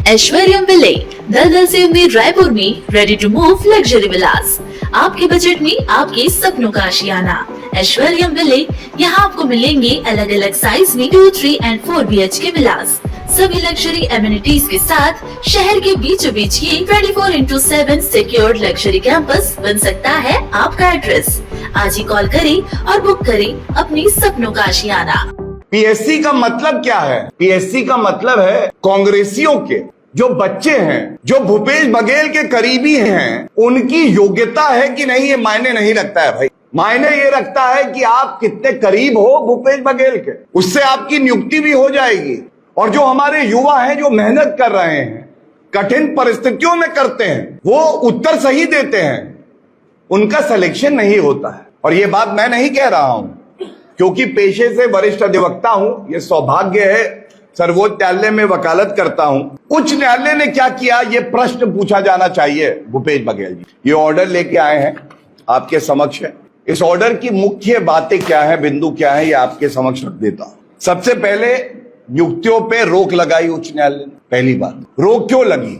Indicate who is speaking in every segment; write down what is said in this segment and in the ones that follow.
Speaker 1: ऐश्वर्यम विले दलदल से उम्मीद रायपुर में रेडी टू मूव लग्जरी विलास। आपके बजट में आपके सपनों का आशियाना। ऐश्वर्यम विले, यहाँ आपको मिलेंगे अलग अलग साइज में 2, 3 and 4 BHK विलास, सभी लग्जरी एमिनिटीज के साथ शहर के बीचों बीच ये 24/7 सिक्योर्ड लग्जरी कैंपस बन सकता है आपका एड्रेस। आज ही कॉल करें और बुक करें अपनी सपनों का आशियाना।
Speaker 2: पीएससी का मतलब क्या है? पीएससी का मतलब है कांग्रेसियों के जो बच्चे हैं, जो भूपेश बघेल के करीबी हैं, उनकी योग्यता है कि नहीं ये मायने नहीं रखता है भाई। मायने ये रखता है कि आप कितने करीब हो भूपेश बघेल के, उससे आपकी नियुक्ति भी हो जाएगी। और जो हमारे युवा हैं जो मेहनत कर रहे हैं, कठिन परिस्थितियों में करते हैं, वो उत्तर सही देते हैं, उनका सिलेक्शन नहीं होता है। और ये बात मैं नहीं कह रहा हूं, क्योंकि पेशे से वरिष्ठ अधिवक्ता हूं, ये सौभाग्य है, सर्वोच्च न्यायालय में वकालत करता हूं। उच्च न्यायालय ने क्या किया, ये प्रश्न पूछा जाना चाहिए भूपेश बघेल जी। ये ऑर्डर लेके आए हैं, आपके समक्ष है। इस ऑर्डर की मुख्य बातें क्या है, बिंदु क्या है, ये आपके समक्ष रख देता हूं। सबसे पहले नियुक्तियों पे रोक लगाई उच्च न्यायालय ने। पहली बात, रोक क्यों लगी?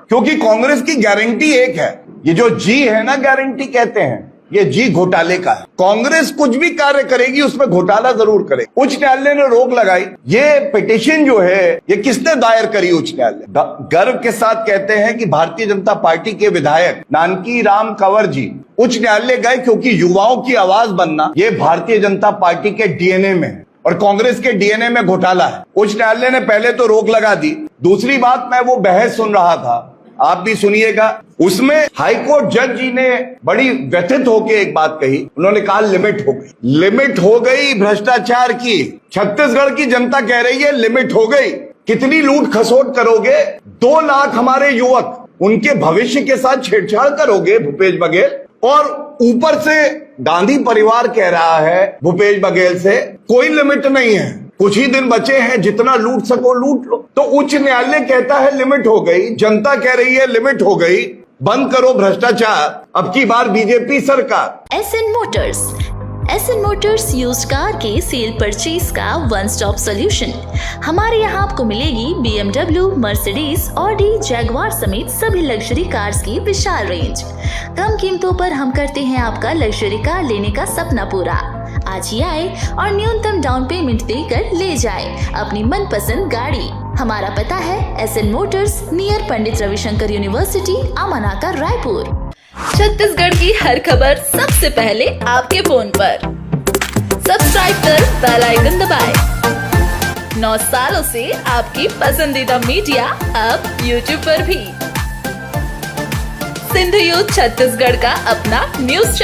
Speaker 2: क्योंकि कांग्रेस की गारंटी एक है, ये जो जी है ना, गारंटी कहते हैं, ये जी घोटाले का है। कांग्रेस कुछ भी कार्य करेगी उसमें घोटाला जरूर करे। उच्च न्यायालय ने रोक लगाई। ये पिटीशन जो है, ये किसने दायर करी? उच्च न्यायालय। गर्व के साथ कहते हैं कि भारतीय जनता पार्टी के विधायक नानकी राम कंवर जी उच्च न्यायालय गए, क्योंकि युवाओं की आवाज बनना ये भारतीय जनता पार्टी के डीएनए में है और कांग्रेस के डीएनए में घोटाला है। उच्च न्यायालय ने पहले तो रोक लगा दी। दूसरी बात, मैं वो बहस सुन रहा था, आप भी सुनिएगा। उसमें हाईकोर्ट जज जी ने बड़ी व्यथित होकर एक बात कही। उन्होंने कहा लिमिट हो गई, लिमिट हो गई भ्रष्टाचार की। छत्तीसगढ़ की जनता कह रही है लिमिट हो गई। कितनी लूट खसोट करोगे? 2 लाख हमारे युवक, उनके भविष्य के साथ छेड़छाड़ करोगे भूपेश बघेल। और ऊपर से गांधी परिवार कह रहा है भूपेश बघेल से कोई लिमिट नहीं है, कुछ ही दिन बचे हैं, जितना लूट सको लूट लो। तो उच्च न्यायालय कहता है लिमिट हो गई, जनता कह रही है लिमिट हो गई, बंद करो भ्रष्टाचार। अब की बार बीजेपी सरकार।
Speaker 1: एसएन मोटर्स यूज्ड कार के सेल परचेज का वन स्टॉप सोल्यूशन। हमारे यहाँ आपको मिलेगी BMW, मर्सिडीज, ऑडी, जैगवार समेत सभी लग्जरी कार्स की विशाल रेंज। कम कीमतों पर हम करते हैं आपका लग्जरी कार लेने का सपना पूरा। आज ही आए और न्यूनतम डाउन पेमेंट देकर ले जाए अपनी मनपसंद गाड़ी। हमारा पता है SN Motors, near Pandit Ravishankar university, अमानाका, Raipur. Chhattisgarh की हर खबर सबसे पहले आपके फोन पर। सब्सक्राइब कर बेल आइकन दबाएं। 9 सालों से आपकी पसंदीदा मीडिया अब YouTube पर भी। सिंधु यूथ छत्तीसगढ़ का अपना न्यूज